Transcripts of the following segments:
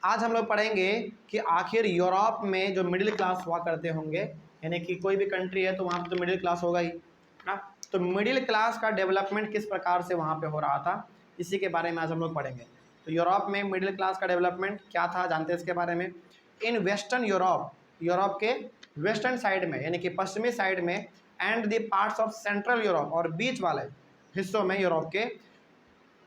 आज हम लोग पढ़ेंगे कि आखिर यूरोप में जो मिडिल क्लास हुआ करते होंगे, यानी कि कोई भी कंट्री है तो वहाँ पे तो मिडिल क्लास होगा ही ना। तो मिडिल क्लास का डेवलपमेंट किस प्रकार से वहाँ पे हो रहा था, इसी के बारे में आज हम लोग पढ़ेंगे। तो यूरोप में मिडिल क्लास का डेवलपमेंट क्या था, जानते हैं इसके बारे में। इन वेस्टर्न यूरोप, यूरोप के वेस्टर्न साइड में यानी कि पश्चिमी साइड में, and the parts of central Europe और बीच वाले हिस्सों में यूरोप के,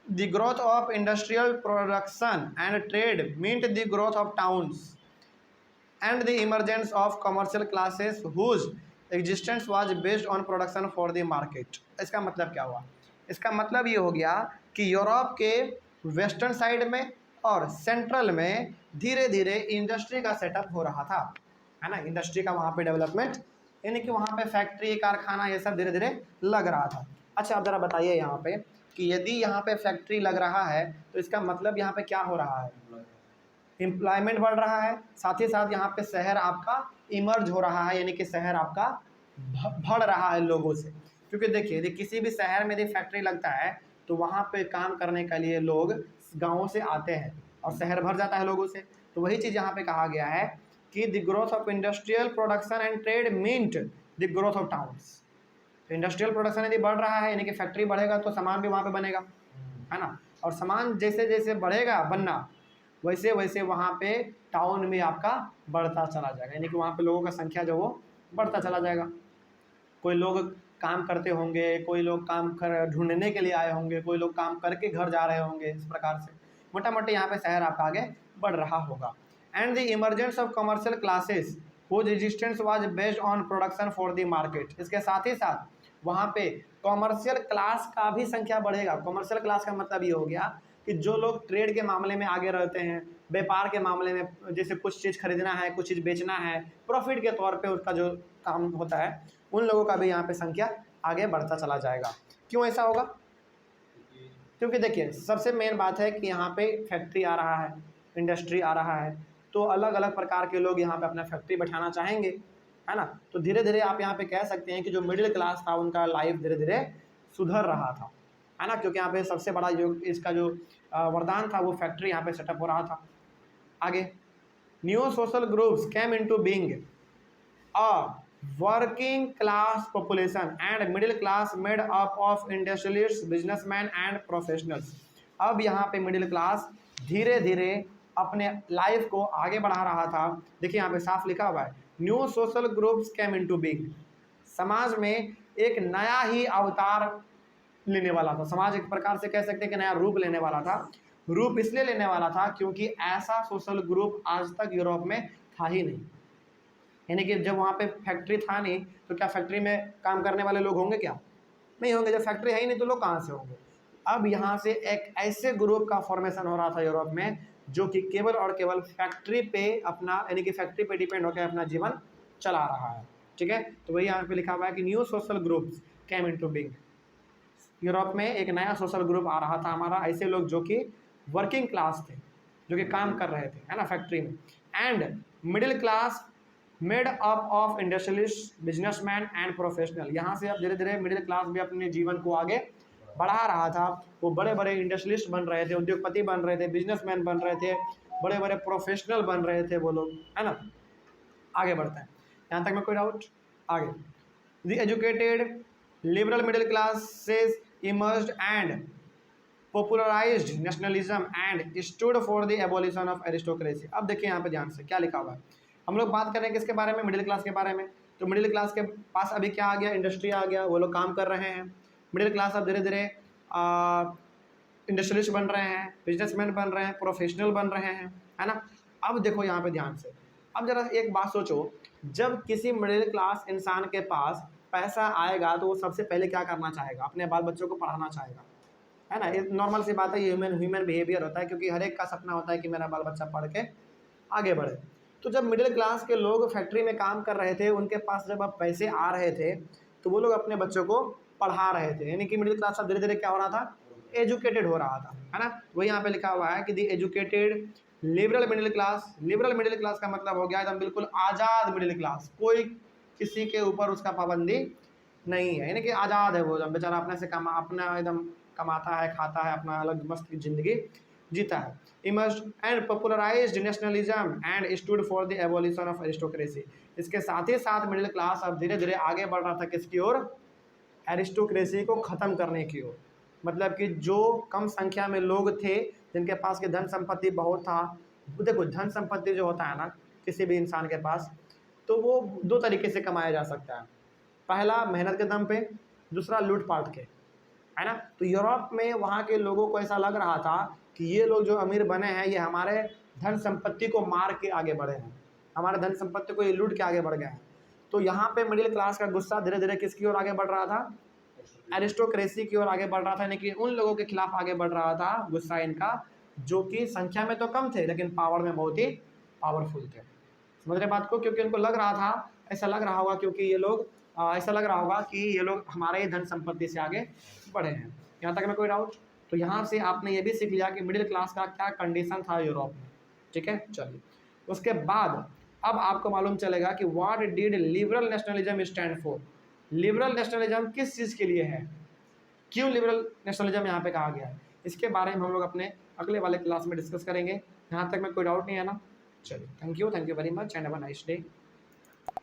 the growth of industrial production and trade meant the growth of towns and the emergence of commercial classes whose existence was based on production for the market। इसका मतलब क्या हुआ? इसका मतलब ये हो गया कि यूरोप के वेस्टर्न साइड में और सेंट्रल में धीरे धीरे इंडस्ट्री का सेटअप हो रहा था, है ना। इंडस्ट्री का वहाँ पे डेवलपमेंट, यानी कि वहाँ पे फैक्ट्री कारखाना ये सब धीरे धीरे लग रहा था। अच्छा, आप ज़रा बताइए यहाँ पे कि यदि यहाँ पे फैक्ट्री लग रहा है तो इसका मतलब यहाँ पे क्या हो रहा है? एम्प्लॉयमेंट बढ़ रहा है, साथ ही साथ यहाँ पे शहर आपका इमर्ज हो रहा है, यानी कि शहर आपका बढ़ रहा है लोगों से। क्योंकि देखिए, यदि किसी भी शहर में यदि फैक्ट्री लगता है तो वहाँ पे काम करने के लिए लोग गाँव से आते हैं और शहर भर जाता है लोगों से। तो वही चीज़ यहाँ पे कहा गया है कि the growth of industrial production and trade meant the growth of towns. तो इंडस्ट्रियल प्रोडक्शन यदि बढ़ रहा है, यानी कि फैक्ट्री बढ़ेगा तो सामान भी वहाँ पे बनेगा, है ना। और सामान जैसे जैसे बढ़ेगा बनना, वैसे वैसे वहाँ पे टाउन में आपका बढ़ता चला जाएगा, यानी कि वहाँ पे लोगों का संख्या जो वो बढ़ता चला जाएगा। कोई लोग काम करते होंगे, कोई लोग काम कर ढूंढने के लिए आए होंगे, कोई लोग काम करके घर जा रहे होंगे। इस प्रकार से मोटा मोटी यहाँ पे शहर आपका आगे बढ़ रहा होगा। And the emergence of commercial classes whose existence was based on production for the market. इसके साथ ही साथ वहाँ पे कॉमर्शियल क्लास का भी संख्या बढ़ेगा। कॉमर्शियल क्लास का मतलब ये हो गया कि जो लोग ट्रेड के मामले में आगे रहते हैं, व्यापार के मामले में, जैसे कुछ चीज़ खरीदना है, कुछ चीज़ बेचना है, प्रॉफिट के तौर पे उसका जो काम होता है, उन लोगों का भी यहाँ पे संख्या आगे बढ़ता चला जाएगा। क्यों ऐसा होगा? क्योंकि देखिए, सबसे मेन बात है कि यहाँ पे फैक्ट्री आ रहा है, इंडस्ट्री आ रहा है, तो अलग अलग प्रकार के लोग यहाँ पे अपना फैक्ट्री बैठाना चाहेंगे, है ना। तो धीरे धीरे आप यहाँ पे कह सकते हैं कि जो मिडिल क्लास था उनका लाइफ धीरे धीरे सुधर रहा था, है ना। क्योंकि यहाँ पे सबसे बड़ा योग इसका जो वरदान था वो फैक्ट्री यहाँ पे सेटअप हो रहा था। आगे, new social groups came into being a working class population and middle class made up of industrialists, businessman and professionals. अब यहाँ पे मिडिल क्लास धीरे धीरे अपने लाइफ को आगे बढ़ा रहा था। देखिए यहाँ पे साफ लिखा हुआ है, new social groups came into being. समाज में एक नया ही अवतार लेने वाला था। समाज एक प्रकार से कह सकते हैं कि नया रूप लेने वाला था। रूप इसलिए लेने वाला था क्योंकि ऐसा सोशल ग्रुप आज तक यूरोप में था ही नहीं। यानी कि जब वहाँ पे फैक्ट्री था नहीं तो क्या फैक्ट्री में काम करने वाले लोग होंगे? क्या नहीं होंगे। जब फैक्ट्री है ही नहीं तो लोग कहाँ से होंगे? अब यहाँ से एक ऐसे ग्रुप का फॉर्मेशन हो रहा था यूरोप में जो कि केवल और केवल फैक्ट्री पे अपना, यानी कि फैक्ट्री पे डिपेंड होकर अपना जीवन चला रहा है। ठीक है, तो वही यहाँ पे लिखा हुआ है कि new social groups came into being. Europe में एक नया सोशल ग्रुप आ रहा था हमारा, ऐसे लोग जो कि वर्किंग क्लास थे, जो कि काम कर रहे थे, है ना, फैक्ट्री में। And middle class made up of industrialist, businessman and professional. यहाँ से अब धीरे धीरे मिडिल क्लास भी अपने जीवन को आगे बढ़ा रहा था। वो बड़े बड़े इंडस्ट्रियलिस्ट बन रहे थे, उद्योगपति बन रहे थे, बिजनेसमैन बन रहे थे, बड़े बड़े प्रोफेशनल बन रहे थे वो लोग, है ना। आगे बढ़ते हैं, यहाँ तक में कोई डाउट? आगे, the educated liberal middle classes emerged and popularized nationalism and stood for the abolition of aristocracy। अब देखिए यहाँ पे ध्यान से क्या लिखा हुआ है। हम लोग बात कर रहे हैं किसके बारे में? मिडिल क्लास के बारे में। तो मिडिल क्लास के पास अभी क्या आ गया? इंडस्ट्री आ गया, वो लोग काम कर रहे हैं। मिडिल क्लास अब धीरे धीरे इंडस्ट्रियलिस्ट बन रहे हैं, बिजनेसमैन बन रहे हैं, प्रोफेशनल बन रहे हैं, है ना। अब देखो यहाँ पे ध्यान से, अब जरा एक बात सोचो, जब किसी मिडिल क्लास इंसान के पास पैसा आएगा तो वो सबसे पहले क्या करना चाहेगा? अपने बाल बच्चों को पढ़ाना चाहेगा, है ना। ये नॉर्मल सी बात है, ये ह्यूमन बिहेवियर होता है, क्योंकि हर एक का सपना होता है कि मेरा बाल बच्चा पढ़ के आगे बढ़े। तो जब मिडिल क्लास के लोग फैक्ट्री में काम कर रहे थे, उनके पास जब अब पैसे आ रहे थे तो वो लोग अपने बच्चों को पढ़ा रहे थे, यानी कि मिडिल क्लास अब धीरे धीरे क्या हो रहा था? एजुकेटेड हो रहा था, है ना। वही यहाँ पे लिखा हुआ है कि the educated liberal middle class. Liberal middle class का मतलब हो गया एकदम बिल्कुल आज़ाद मिडिल क्लास, कोई किसी के ऊपर उसका पाबंदी नहीं है, यानी कि आज़ाद है वो, बेचारा अपने से अपना एकदम कमाता है, खाता है, अपना अलग मस्त ज़िंदगी जीता है। Emerged and popularised nationalism and stood for the evolution of aristocracy. इसके साथ ही साथ मिडिल क्लास अब धीरे धीरे आगे बढ़ रहा था किसकी ओर, एरिस्टोक्रेसी को ख़त्म करने की ओर। मतलब कि जो कम संख्या में लोग थे जिनके पास की धन संपत्ति बहुत था, देखो धन संपत्ति जो होता है ना किसी भी इंसान के पास, तो वो दो तरीके से कमाया जा सकता है। पहला मेहनत के दम पे, दूसरा लूटपाट के, है ना। तो यूरोप में वहाँ के लोगों को ऐसा लग रहा था कि ये लोग जो अमीर बने हैं ये हमारे धन संपत्ति को मार के आगे बढ़े हैं, हमारे धन संपत्ति को ये लूट के आगे बढ़ गए हैं। तो यहाँ पे मिडिल क्लास का गुस्सा धीरे धीरे किसकी ओर आगे बढ़ रहा था, एरिस्टोक्रेसी की ओर आगे बढ़ रहा था, यानी कि उन लोगों के खिलाफ आगे बढ़ रहा था गुस्सा इनका, जो कि संख्या में तो कम थे लेकिन पावर में बहुत ही पावरफुल थे। समझ रहे बात को, क्योंकि उनको लग रहा था, ऐसा लग रहा होगा क्योंकि ये लोग ऐसा लग रहा होगा कि ये लोग हमारे ही धन संपत्ति से आगे बढ़े हैं। यहाँ तक में कोई डाउट? तो यहाँ से आपने ये भी सीख लिया कि मिडिल क्लास का क्या कंडीशन था यूरोप में। ठीक है, चलिए उसके बाद अब आपको मालूम चलेगा कि what did liberal nationalism stand for. Liberal nationalism किस चीज़ के लिए है, क्यों लिबरल नेशनलिज्म यहाँ पे कहा गया है, इसके बारे में हम लोग अपने अगले वाले क्लास में डिस्कस करेंगे। यहाँ तक में कोई डाउट नहीं है ना? चलिए, thank you very much and have a nice day.